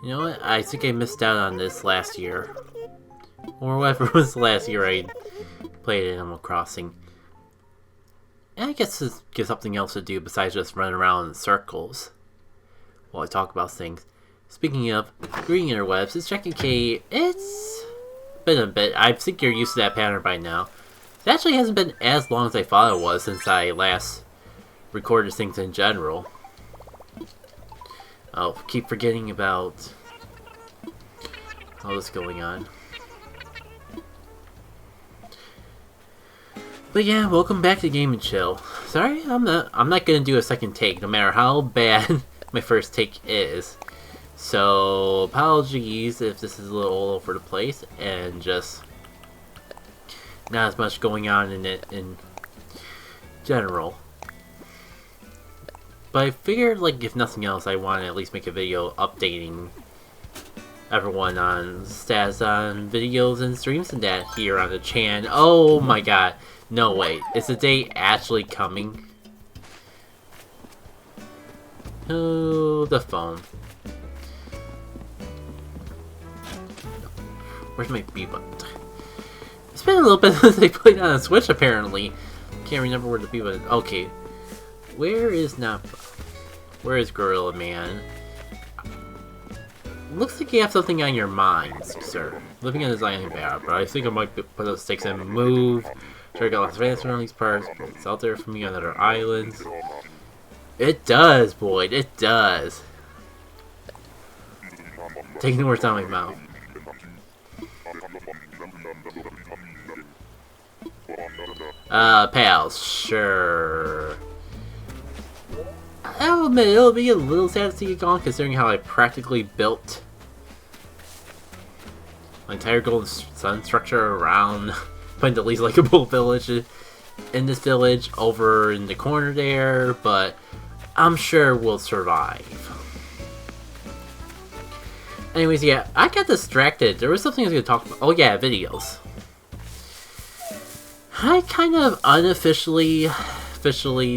You know what? I think I missed out on this last year. Or whatever was the last year I played Animal Crossing. And I guess this gives something else to do besides just run around in circles while I talk about things. Speaking of green interwebs, it's Jack and Kate. It's been a bit. I think you're used to that pattern by now. It actually hasn't been as long as I thought it was since I last recorded things in general. I'll keep forgetting about all this going on. But yeah, welcome back to Game and Chill. Sorry, I'm not gonna do a second take, no matter how bad my first take is. So apologies if this is a little all over the place and just not as much going on in it in general. But I figured, like, if nothing else, I want to at least make a video updating everyone on status on videos and streams and that here on the channel. Oh my god. No, wait. Is the day actually coming? Oh, the phone. Where's my B button? It's been a little bit since I played on a Switch, apparently. Can't remember where the B button. Okay. Where is Nappa? Where is Gorilla Man? Looks like you have something on your mind, sir. Living on this island bad, but I think I might put those stakes and move. Sure, I got lots of answers around these parts, but it's out there for me on other islands. It does, Boyd. It does. Taking the words out of my mouth. Pals, sure. I'll admit, it'll be a little sad to see it gone, considering how I practically built my entire Golden Sun structure around putting the least likable village in this village over in the corner there, but I'm sure we'll survive. Anyways, yeah, I got distracted. There was something I was going to talk about. Oh yeah, videos. I kind of officially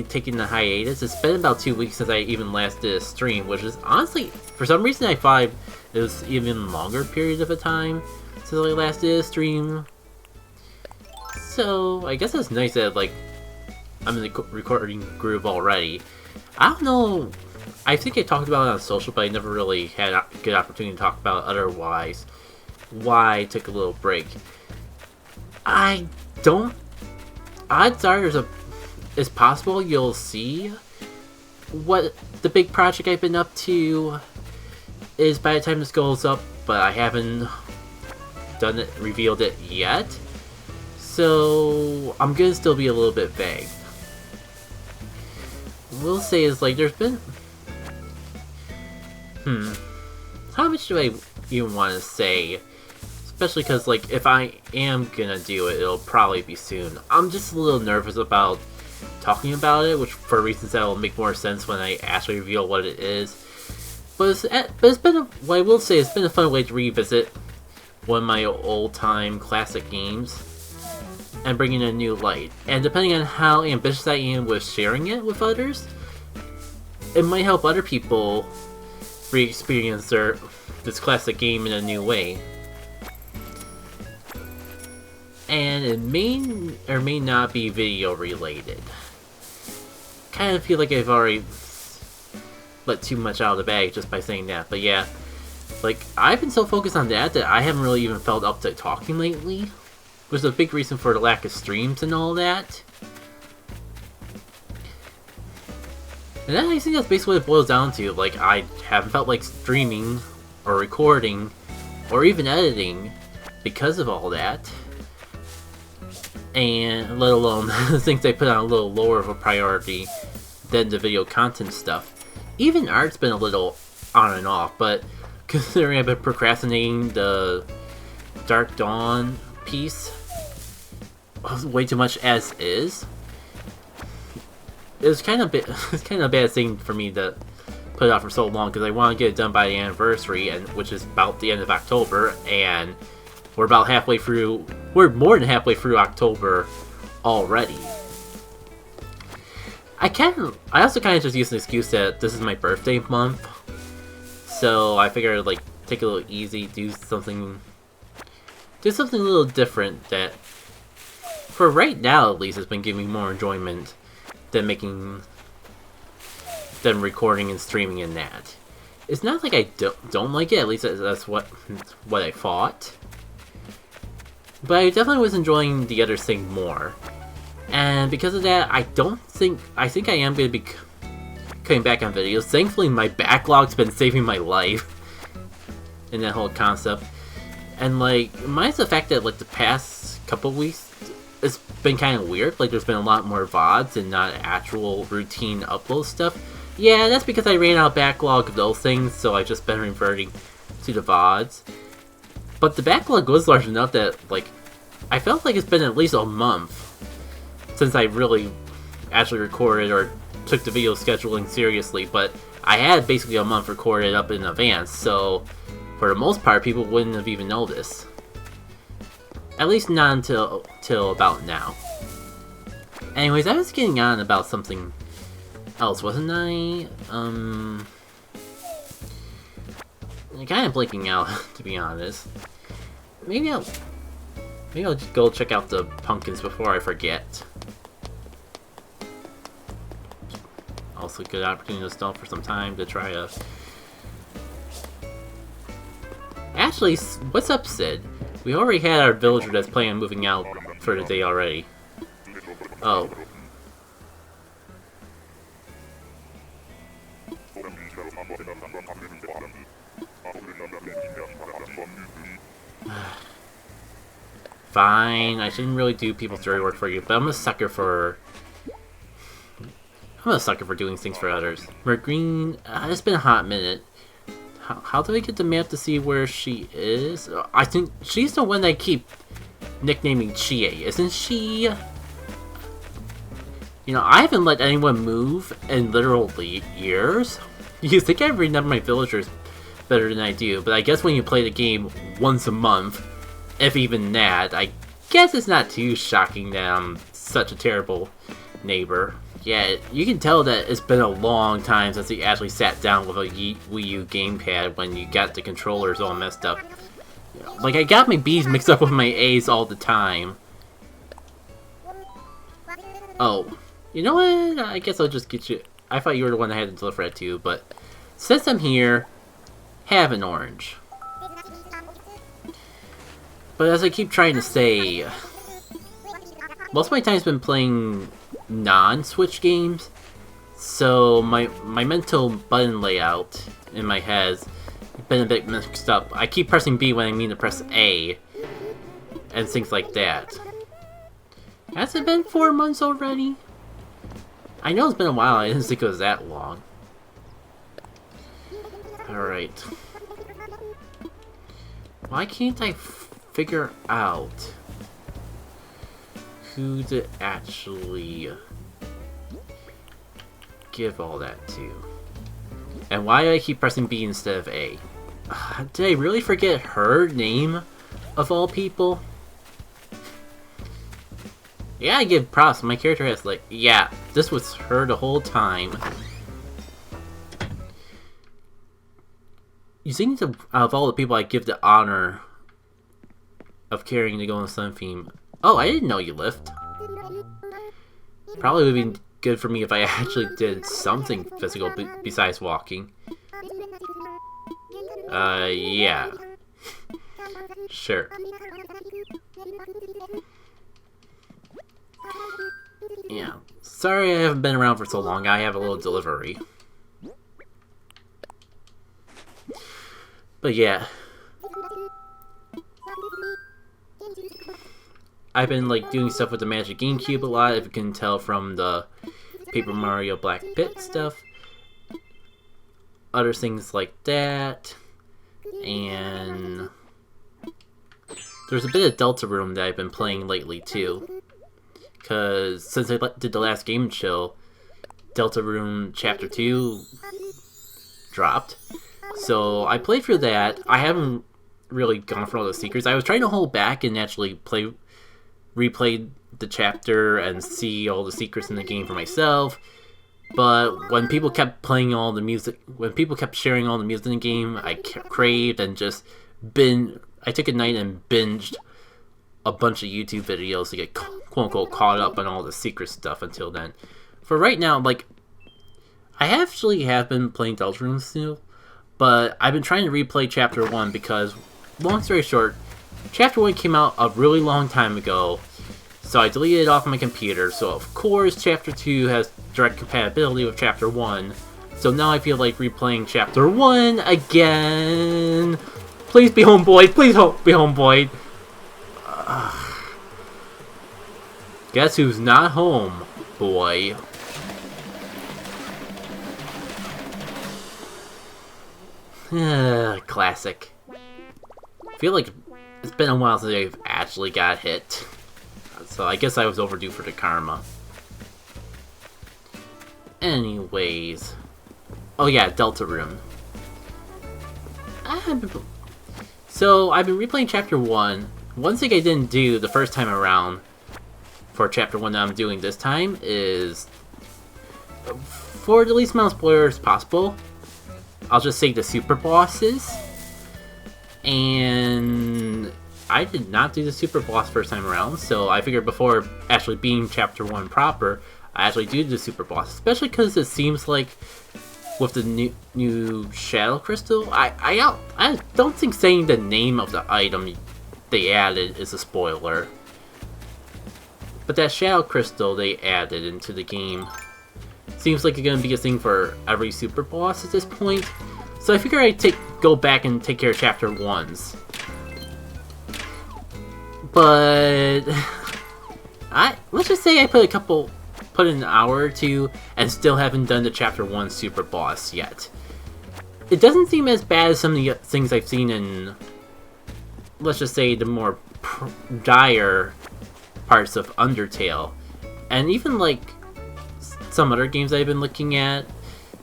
taking the hiatus. It's been about 2 weeks since I even last did a stream, which is honestly, for some reason I find it was even longer period of a time since I last did a stream. So I guess it's nice that, like, I'm in the recording groove already. I don't know, I think I talked about it on social, but I never really had a good opportunity to talk about it otherwise. Why I took a little break. Odds are it's possible you'll see what the big project I've been up to is by the time this goes up, but I haven't revealed it yet. So I'm gonna still be a little bit vague. We'll say is, like, there's been how much do I even want to say? Especially because, like, if I am gonna do it, it'll probably be soon. I'm just a little nervous about talking about it, which for reasons that will make more sense when I actually reveal what it is. But it's been what I will say, it's been a fun way to revisit one of my old-time classic games and bring in a new light. And depending on how ambitious I am with sharing it with others, it might help other people re-experience this classic game in a new way. And it may or may not be video related. Kind of feel like I've already let too much out of the bag just by saying that, but yeah. Like, I've been so focused on that I haven't really even felt up to talking lately. Which is a big reason for the lack of streams and all that. And I think that's basically what it boils down to. Like, I haven't felt like streaming or recording or even editing because of all that. And let alone things I put on a little lower of a priority than the video content stuff. Even art's been a little on and off, but considering I've been procrastinating the Dark Dawn piece way too much as is, it's kind of a bad thing for me to put it off for so long, because I want to get it done by the anniversary, and which is about the end of October, and we're about halfway through. We're more than halfway through October already. I also kind of just use an excuse that this is my birthday month, so I figured, like, take it a little easy, do something a little different that, for right now at least, has been giving me more enjoyment than recording and streaming in that. It's not like I don't like it, at least that's what I thought. But I definitely was enjoying the other thing more. And because of that, I think I am going to be cutting back on videos. Thankfully, my backlog's been saving my life in that whole concept. And, like, minus the fact that, like, the past couple weeks, it's been kind of weird. Like, there's been a lot more VODs and not actual routine upload stuff. Yeah, that's because I ran out of backlog of those things, so I've just been reverting to the VODs. But the backlog was large enough that, like, I felt like it's been at least a month since I really actually recorded or took the video scheduling seriously, but I had basically a month recorded up in advance, so for the most part, people wouldn't have even noticed. At least not until about now. Anyways, I was getting on about something else, wasn't I? I'm kind of blanking out, to be honest. Maybe I'll just go check out the pumpkins before I forget. Also, good opportunity to stall for some time to try a... Actually, what's up, Sid? We already had our villager that's planning on moving out for the day already. Oh. Fine, I shouldn't really do people's dirty work for you, but I'm a sucker for doing things for others. Green, it's been a hot minute. How do I get the map to see where she is? I think she's the one I keep nicknaming Chie, isn't she? You know, I haven't let anyone move in literally years. You think I remember my villagers better than I do, but I guess when you play the game once a month, if even that, I guess it's not too shocking that I'm such a terrible neighbor. Yeah, you can tell that it's been a long time since you actually sat down with a Wii U gamepad when you got the controllers all messed up. Like, I got my B's mixed up with my A's all the time. Oh, you know what? I guess I'll just get you... I thought you were the one that had to deliver that to, but since I'm here, have an orange. But as I keep trying to say, most of my time's been playing non-Switch games, so my mental button layout in my head's been a bit mixed up. I keep pressing B when I mean to press A, and things like that. Has it been 4 months already? I know it's been a while, I didn't think it was that long. Alright. Why can't I figure out who to actually give all that to? And why do I keep pressing B instead of A? Did I really forget her name, of all people? Yeah, I give props. My character has, like, yeah, this was her the whole time. You think out of all the people I give the honor of carrying the Golden Sun theme. Oh, I didn't know you lift. Probably would be good for me if I actually did something physical besides walking. Yeah. Sure. Yeah. Sorry I haven't been around for so long. I have a little delivery. But yeah. I've been, like, doing stuff with the Magic GameCube a lot, if you can tell from the Paper Mario Black Pit stuff. Other things like that. And there's a bit of Deltarune that I've been playing lately, too. Because since I did the last Game Chill, Deltarune Chapter 2 dropped. So I played through that. I haven't really gone for all the secrets. I was trying to hold back and actually replay the chapter and see all the secrets in the game for myself. But when people kept playing all the music, when people kept sharing all the music in the game, I craved and just I took a night and binged a bunch of YouTube videos to get quote-unquote caught up on all the secret stuff until then. For right now, like, I actually have been playing Deltarune still, but I've been trying to replay Chapter 1 because, long story short, Chapter 1 came out a really long time ago, so I deleted it off my computer, so of course Chapter 2 has direct compatibility with Chapter 1, so now I feel like replaying Chapter 1 again. Please be homeboy, please be homeboy. Guess who's not home, boy? Classic. I feel like it's been a while since I've actually got hit. So I guess I was overdue for the karma. Anyways. Oh yeah, Deltarune. So I've been replaying Chapter 1. One thing I didn't do the first time around for Chapter 1 that I'm doing this time is, for the least amount of spoilers possible, I'll just say the super bosses. And I did not do the super boss first time around, so I figured before actually being Chapter 1 proper, I actually do the super boss. Especially because it seems like with the new Shadow Crystal, I don't think saying the name of the item they added is a spoiler. But that Shadow Crystal they added into the game seems like it's going to be a thing for every super boss at this point. So I figure I'd go back and take care of Chapter 1s. But let's just say I put in an hour or two and still haven't done the Chapter 1 super boss yet. It doesn't seem as bad as some of the things I've seen in, let's just say, the more dire parts of Undertale. And even like some other games I've been looking at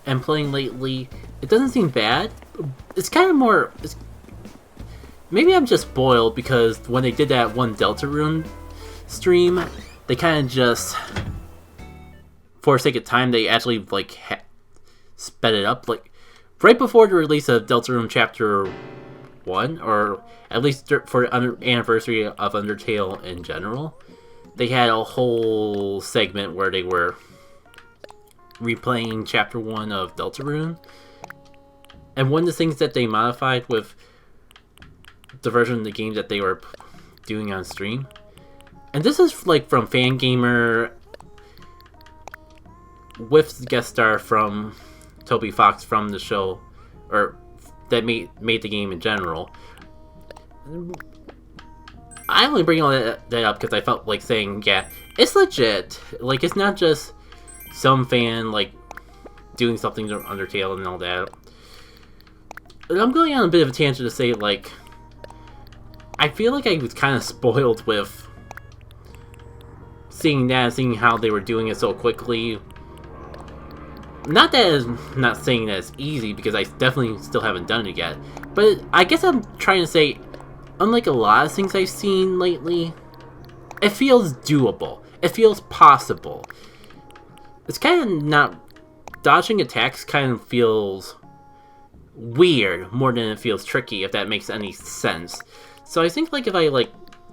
and playing lately, it doesn't seem bad. It's kind of more... maybe I'm just spoiled because when they did that one Deltarune stream, they kind of just, for sake of time, they actually like sped it up. Like right before the release of Deltarune Chapter 1, or at least for the anniversary of Undertale in general, they had a whole segment where they were replaying Chapter 1 of Deltarune. And one of the things that they modified with the version of the game that they were doing on stream, and this is like from Fangamer with the guest star from Toby Fox from the show, or that made the game in general. I only bring all that up because I felt like saying, yeah, it's legit. Like, it's not just some fan like doing something to Undertale and all that. And I'm going on a bit of a tangent to say, like, I feel like I was kind of spoiled with seeing how they were doing it so quickly. Not that I'm not saying that it's easy, because I definitely still haven't done it yet. But I guess I'm trying to say, unlike a lot of things I've seen lately, it feels doable. It feels possible. It's kind of not... dodging attacks kind of feels weird more than it feels tricky, if that makes any sense. So I think like if I like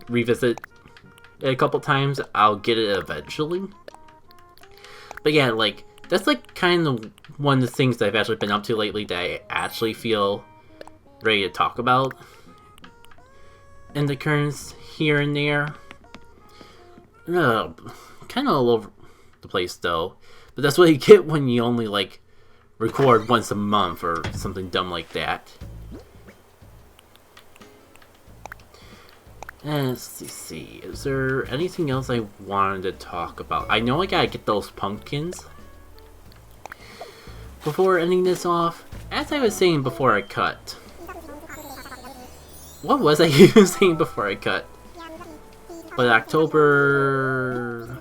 revisit it a couple times, I'll get it eventually. But yeah, like that's like kind of one of the things that I've actually been up to lately that I actually feel ready to talk about in the currents here and there. Kind of all over the place though. But that's what you get when you only like record once a month or something dumb like that. And let's see, is there anything else I wanted to talk about? I know I gotta get those pumpkins before ending this off. As I was saying before I cut. What was I even saying before I cut? But October...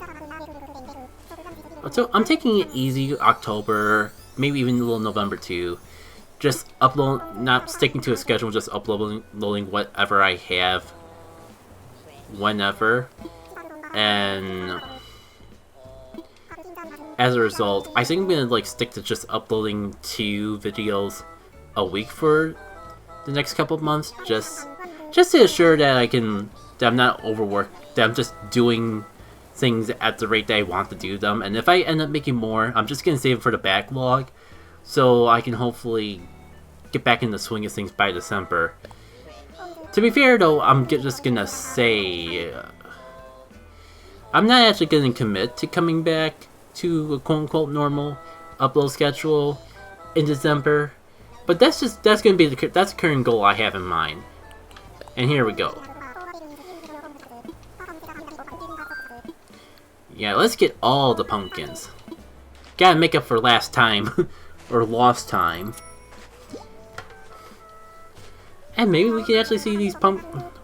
So I'm taking it easy October, maybe even a little November too. Just not sticking to a schedule, just uploading whatever I have whenever. And as a result, I think I'm gonna like stick to just uploading 2 videos a week for the next couple of months, just to ensure that I'm not overworked, that I'm just doing things at the rate that I want to do them. And if I end up making more, I'm just gonna save it for the backlog, so I can hopefully get back in the swing of things by December. To be fair though, I'm just gonna say I'm not actually gonna commit to coming back to a quote-unquote normal upload schedule in December, but that's gonna be that's the current goal I have in mind. And here we go. Yeah, let's get all the pumpkins. Gotta make up for last time or lost time. And maybe we can actually see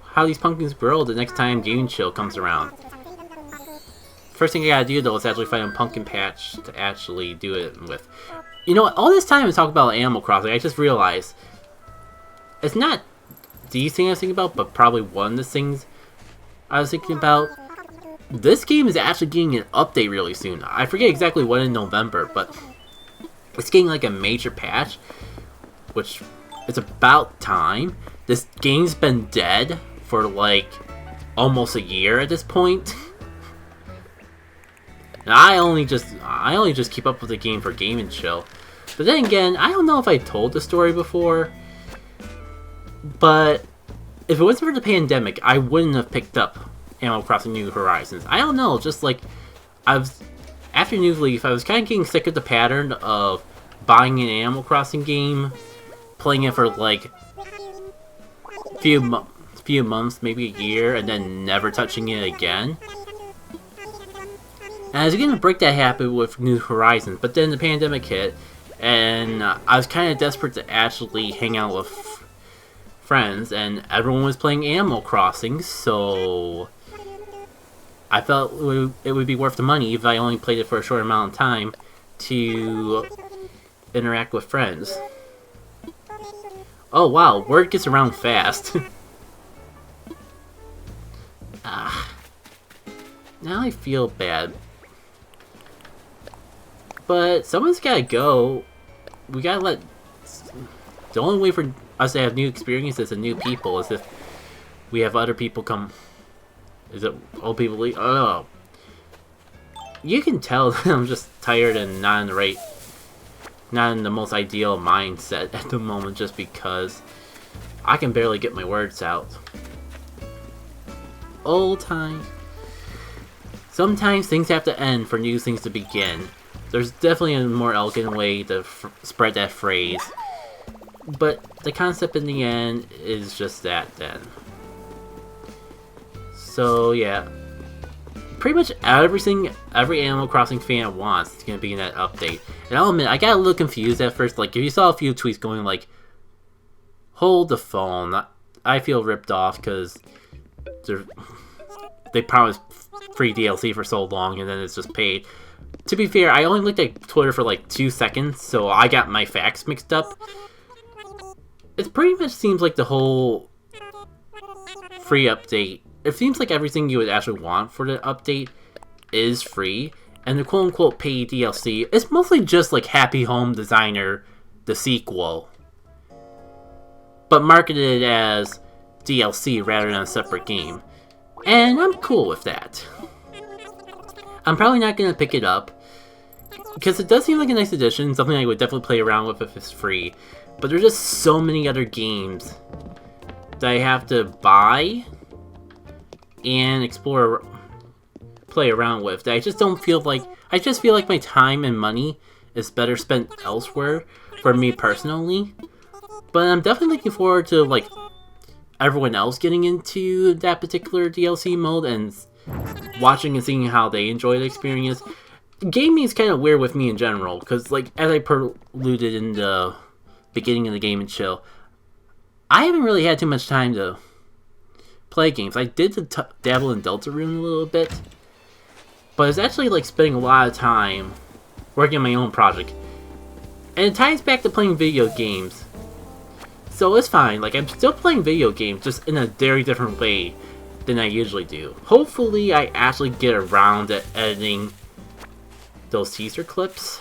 how these pumpkins grow the next time Game Chill comes around. First thing I gotta do though is actually find a pumpkin patch to actually do it with. You know what? All this time I talk about Animal Crossing, I just realized it's not these things I was thinking about, but probably one of the things I was thinking about. This game is actually getting an update really soon. I forget exactly when in November, but it's getting like a major patch, which is about time. This game's been dead for like almost a year at this point. Now, I only just keep up with the game for Game and Chill. But then again, I don't know if I told the story before, but if it wasn't for the pandemic, I wouldn't have picked up Animal Crossing New Horizons. I don't know, just like after New Leaf, I was kind of getting sick of the pattern of buying an Animal Crossing game, playing it for like few months, maybe a year, and then never touching it again. And I was going to break that habit with New Horizons, but then the pandemic hit, and I was kind of desperate to actually hang out with friends, and everyone was playing Animal Crossing, so I felt it would be worth the money if I only played it for a short amount of time to interact with friends. Oh wow, word gets around fast. Now I feel bad. But someone's gotta go. We gotta let... The only way for us to have new experiences and new people is if we have other people come... Is it old people leave? Oh. You can tell that I'm just tired and not in the most ideal mindset at the moment, just because I can barely get my words out. Old time. Sometimes things have to end for new things to begin. There's definitely a more elegant way to spread that phrase, but the concept in the end is just that then. So yeah, pretty much everything every Animal Crossing fan wants is going to be in that update. And I'll admit, I got a little confused at first. Like, if you saw a few tweets going like, hold the phone, I feel ripped off because they promised free DLC for so long and then it's just paid. To be fair, I only looked at Twitter for like 2 seconds, so I got my facts mixed up. It pretty much seems like the whole free update, it seems like everything you would actually want for the update is free, and the quote-unquote paid DLC is mostly just like Happy Home Designer, the sequel, but marketed as DLC rather than a separate game. And I'm cool with that. I'm probably not going to pick it up, because it does seem like a nice addition, something I would definitely play around with if it's free. But there's just so many other games that I have to buy and explore, play around with, that I just don't feel like, I just feel like my time and money is better spent elsewhere for me personally. But I'm definitely looking forward to like everyone else getting into that particular DLC mode and watching and seeing how they enjoy the experience. Gaming is kind of weird with me in general, because like as I preluded in the beginning of the Game and Chill, I haven't really had too much time to play games. I did dabble in Deltarune a little bit, but it's actually like spending a lot of time working on my own project, and it ties back to playing video games. So it's fine, like I'm still playing video games, just in a very different way than I usually do. Hopefully I actually get around to editing those teaser clips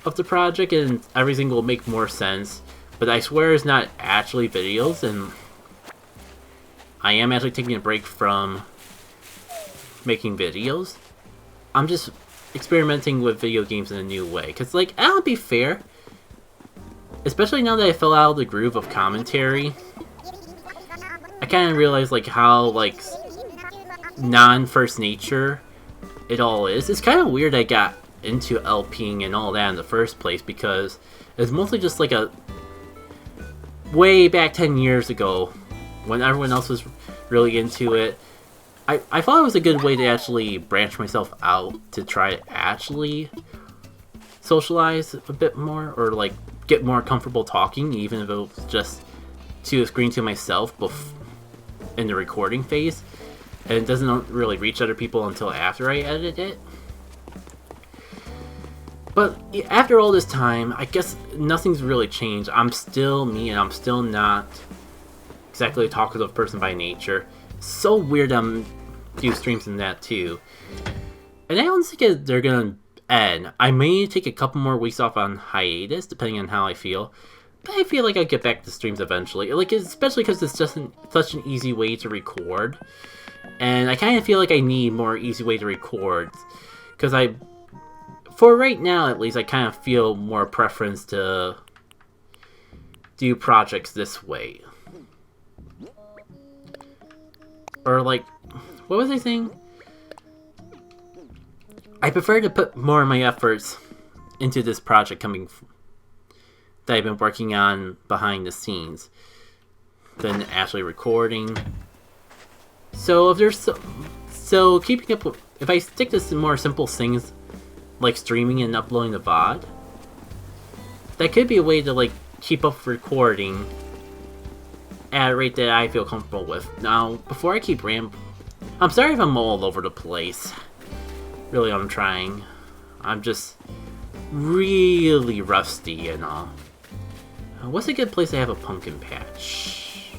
of the project, and everything will make more sense. But I swear it's not actually videos, and I am actually taking a break from making videos. I'm just experimenting with video games in a new way. Because, like, I'll be fair, especially now that I fell out of the groove of commentary, I kind of realized, like, how, like, non-first nature it all is. It's kind of weird I got into LPing and all that in the first place, because it's mostly just like a way back 10 years ago when everyone else was really into it. I thought it was a good way to actually branch myself out to try to actually socialize a bit more, or like get more comfortable talking, even if it was just to a screen to myself in the recording phase, and it doesn't really reach other people until after I edit it. But after all this time, I guess nothing's really changed. I'm still me, and I'm still not exactly a talkative person by nature. So weird do streams in that too. And I don't think they're gonna end. I may take a couple more weeks off on hiatus, depending on how I feel. But I feel like I'll get back to streams eventually. Like, especially because it's just such an easy way to record. And I kind of feel like I need more easy way to record. Because for right now at least, I kind of feel more preference to do projects this way. Or like, what was I saying? I prefer to put more of my efforts into this project that I've been working on behind the scenes than actually recording. So if there's so keeping up with, if I stick to some more simple things like streaming and uploading the VOD, that could be a way to like keep up recording at a rate that I feel comfortable with. Now, before I keep rambling, I'm sorry if I'm all over the place. Really, I'm trying. I'm just really rusty and all. What's a good place to have a pumpkin patch?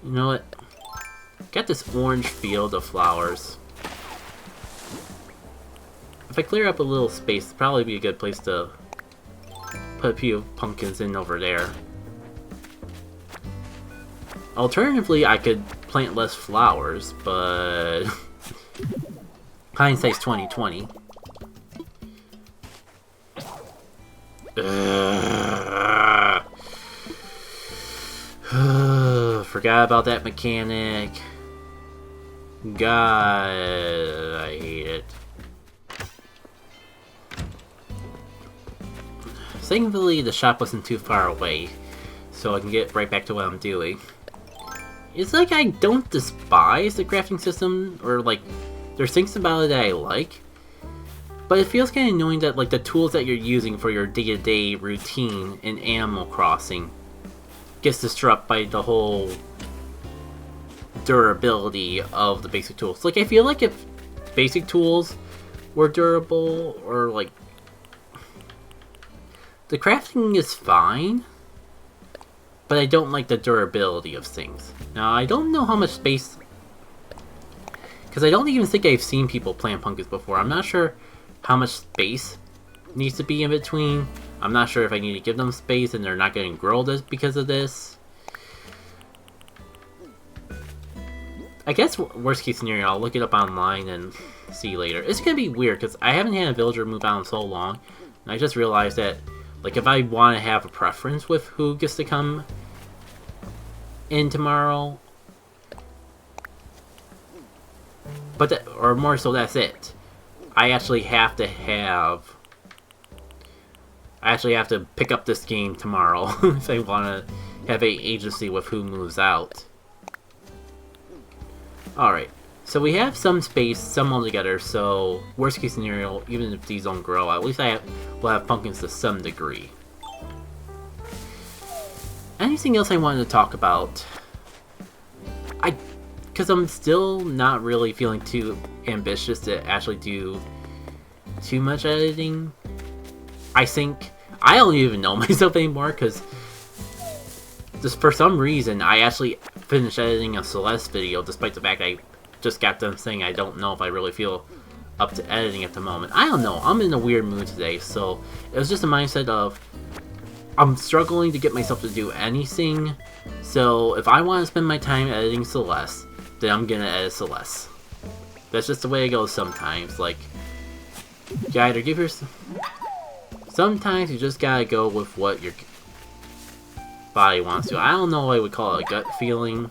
You know what? Got this orange field of flowers. If I clear up a little space, it'd probably be a good place to put a few pumpkins in over there. Alternatively, I could plant less flowers, but hindsight's 20/20. Forgot about that mechanic. God, I hate it. Thankfully, the shop wasn't too far away, so I can get right back to what I'm doing. It's like I don't despise the crafting system, or like, there's things about it that I like, but it feels kind of annoying that like the tools that you're using for your day-to-day routine in Animal Crossing gets disrupted by the whole durability of the basic tools. Like, I feel like if basic tools were durable, or like, the crafting is fine, but I don't like the durability of things. Now, I don't know how much space, because I don't even think I've seen people plant pumpkins before. I'm not sure how much space needs to be in between. I'm not sure if I need to give them space and they're not going to grow this because of this. I guess worst case scenario, I'll look it up online and see later. It's going to be weird because I haven't had a villager move out in so long. And I just realized that, like, if I want to have a preference with who gets to come in tomorrow, but that, or more so, that's it. I actually have to pick up this game tomorrow if I want to have an agency with who moves out. Alright, so we have some space, some all together, so worst case scenario, even if these don't grow, at least we'll have pumpkins to some degree. Anything else I wanted to talk about? Because I'm still not really feeling too ambitious to actually do too much editing. I think I don't even know myself anymore, because just for some reason I actually finished editing a Celeste video despite the fact I just got done saying I don't know if I really feel up to editing at the moment. I don't know, I'm in a weird mood today, so it was just a mindset of I'm struggling to get myself to do anything, so if I want to spend my time editing Celeste, then I'm gonna edit Celeste. That's just the way it goes sometimes. Like, you either give your... Sometimes you just gotta go with what your body wants to. I don't know what I would call it, a gut feeling.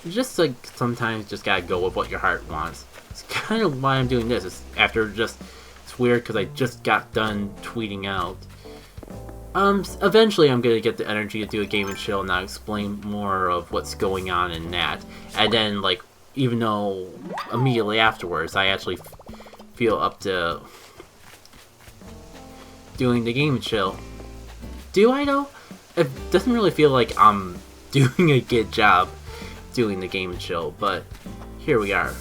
Just like, sometimes just gotta go with what your heart wants. It's kind of why I'm doing this. It's after just... It's weird because I just got done tweeting out. Eventually I'm gonna get the energy to do a game and chill and I'll explain more of what's going on in that. And then, like, even though immediately afterwards I actually feel up to doing the game and chill. Do I though? It doesn't really feel like I'm doing a good job doing the game and chill, but here we are.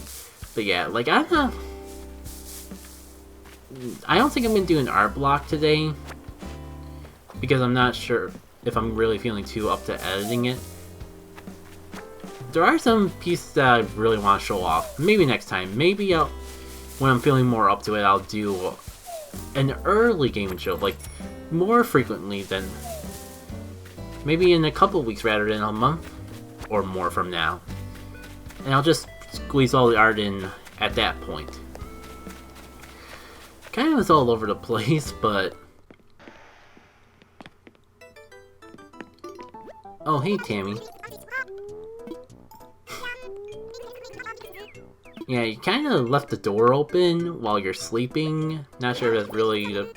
But yeah, like I don't think I'm gonna do an art block today, because I'm not sure if I'm really feeling too up to editing it. There are some pieces that I really want to show off. Maybe next time. Maybe when I'm feeling more up to it, I'll do an early game and show, like more frequently than maybe in a couple weeks rather than a month or more from now. And I'll just squeeze all the art in at that point. Kind of is all over the place, but... Oh, hey, Tammy. Yeah, you kind of left the door open while you're sleeping. Not sure if that's really the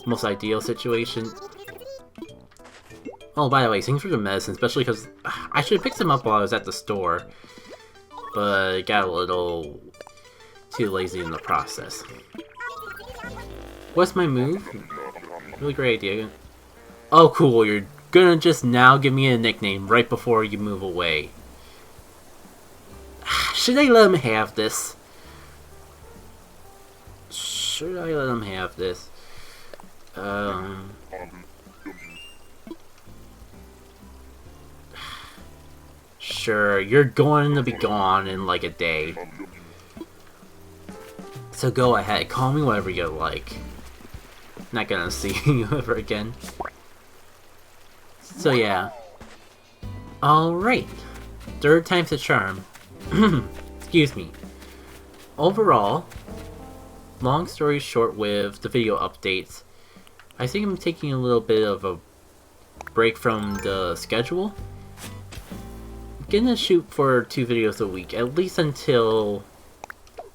most ideal situation. Oh, by the way, thanks for the medicine, especially because I should have picked some up while I was at the store, but got a little too lazy in the process. What's my move? Really great idea. Oh, cool, you're gonna just now give me a nickname right before you move away. Should I let him have this? Should I let him have this? Sure, you're going to be gone in like a day. So go ahead, call me whatever you like. Not gonna see you ever again. So yeah. Alright. Third time's a charm. Excuse me. Overall, long story short with the video updates, I think I'm taking a little bit of a break from the schedule. I'm gonna shoot for 2 videos a week, at least until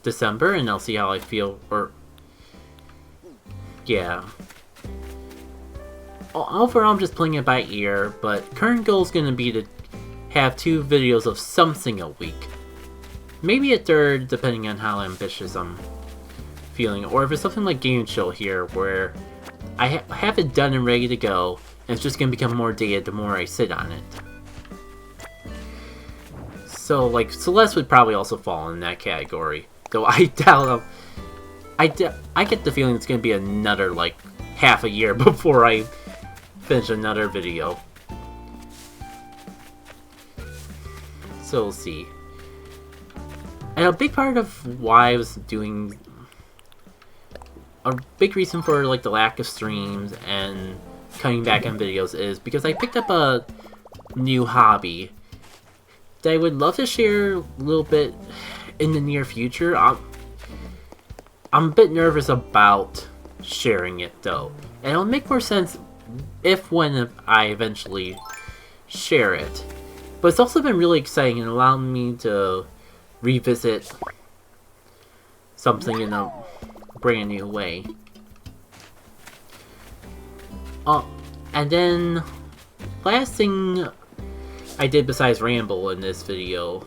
December, and I'll see how I feel, or... yeah. Overall, I'm just playing it by ear, but current goal is gonna be to have 2 videos of something a week. Maybe a third, depending on how ambitious I'm feeling. Or if it's something like Game Chill here, where I have it done and ready to go, and it's just going to become more dated the more I sit on it. So, like, Celeste would probably also fall in that category. Though I doubt I get the feeling it's going to be another, like, half a year before I finish another video. So we'll see. And a big part of why I was doing... a big reason for, like, the lack of streams and coming back on videos is because I picked up a new hobby that I would love to share a little bit in the near future. I'm a bit nervous about sharing it, though. And it'll make more sense when I eventually share it. But it's also been really exciting and allowed me to revisit something in a brand new way. And then last thing I did besides ramble in this video,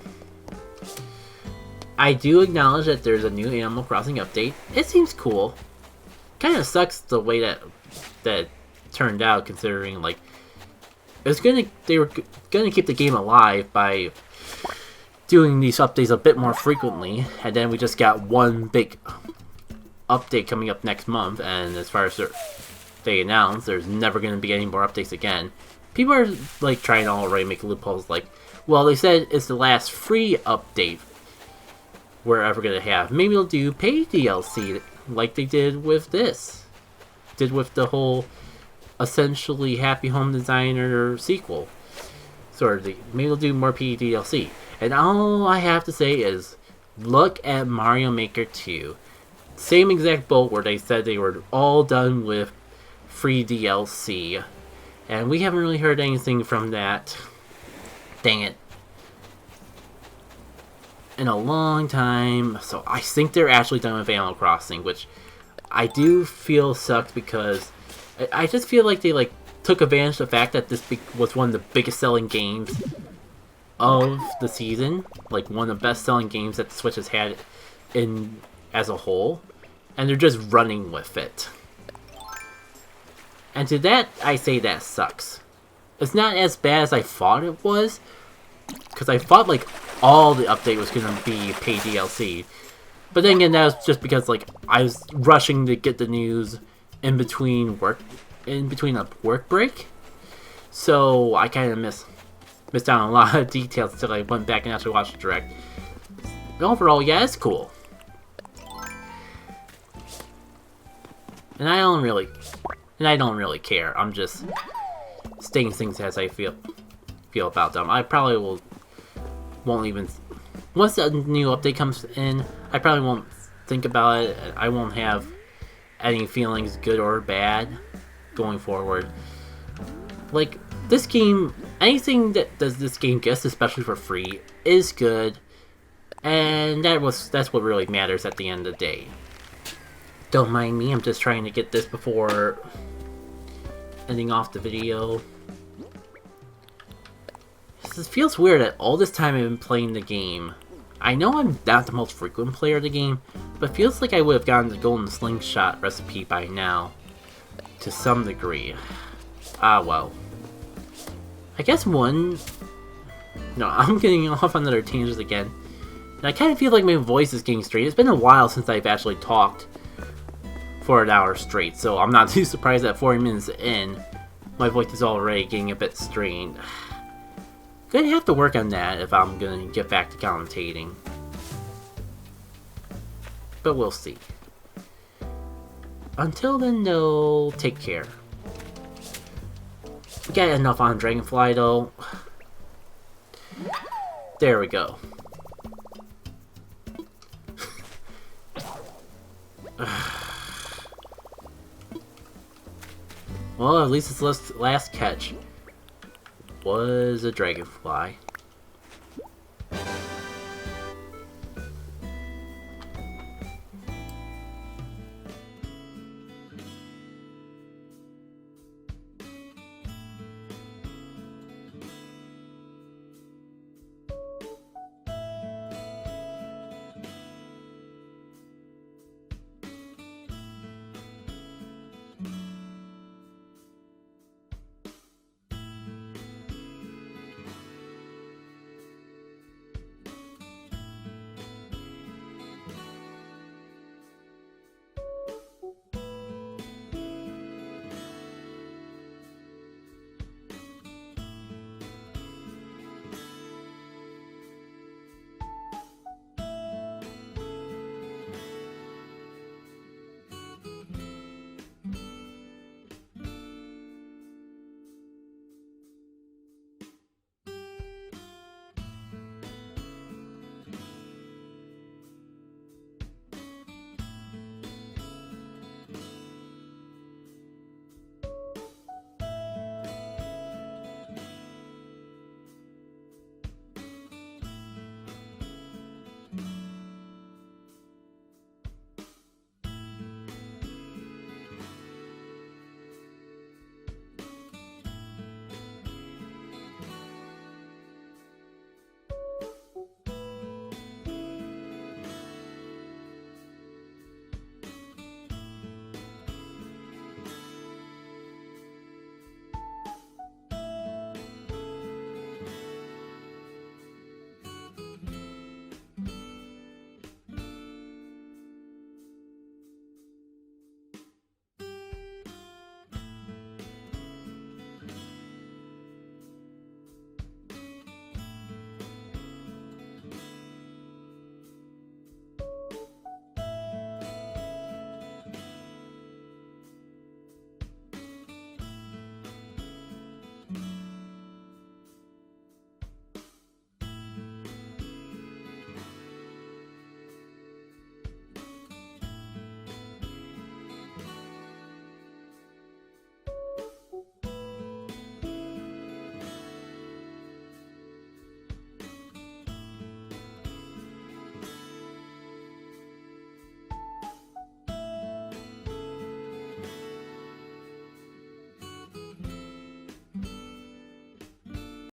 I do acknowledge that there's a new Animal Crossing update. It seems cool. Kind of sucks the way that turned out, considering like they were gonna keep the game alive by doing these updates a bit more frequently, and then we just got one big update coming up next month, and as far as they announced, there's never going to be any more updates again. People are like trying to already make loopholes like, Well, they said it's the last free update we're ever gonna have. Maybe they'll do paid DLC like they did with this. Did with the whole essentially Happy Home Designer sequel. Maybe they'll do more paid DLC. And all I have to say is, look at Mario Maker 2. Same exact boat where they said they were all done with free DLC. And we haven't really heard anything from that. Dang it. In a long time. So I think they're actually done with Animal Crossing, which I do feel sucked because I just feel like they took advantage of the fact that this was one of the biggest selling games of the season, like one of the best selling games that the Switch has had in as a whole, and they're just running with it. And to that, I say that sucks. It's not as bad as I thought it was, because I thought like all the update was gonna be paid DLC. But then again, that was just because like I was rushing to get the news in between a work break, so I kind of missed out on a lot of details until I went back and actually watched the direct. But overall, yeah, it's cool. And I don't really care. I'm just stating things as I feel about them. I probably won't even, once a new update comes in, I probably won't think about it. I won't have any feelings, good or bad, going forward. Like, this game, anything that this game gets, especially for free, is good, and that's what really matters at the end of the day. Don't mind me, I'm just trying to get this before ending off the video. It feels weird that all this time I've been playing the game. I know I'm not the most frequent player of the game, but it feels like I would have gotten the golden slingshot recipe by now, to some degree. Ah, well. I guess No, I'm getting off on other tangents again. And I kind of feel like my voice is getting strained. It's been a while since I've actually talked for an hour straight, so I'm not too surprised that 40 minutes in, my voice is already getting a bit strained. Gonna have to work on that if I'm gonna get back to commentating. But we'll see. Until then, though, take care. We got enough on Dragonfly, though. There we go. Well, at least its last catch was a Dragonfly.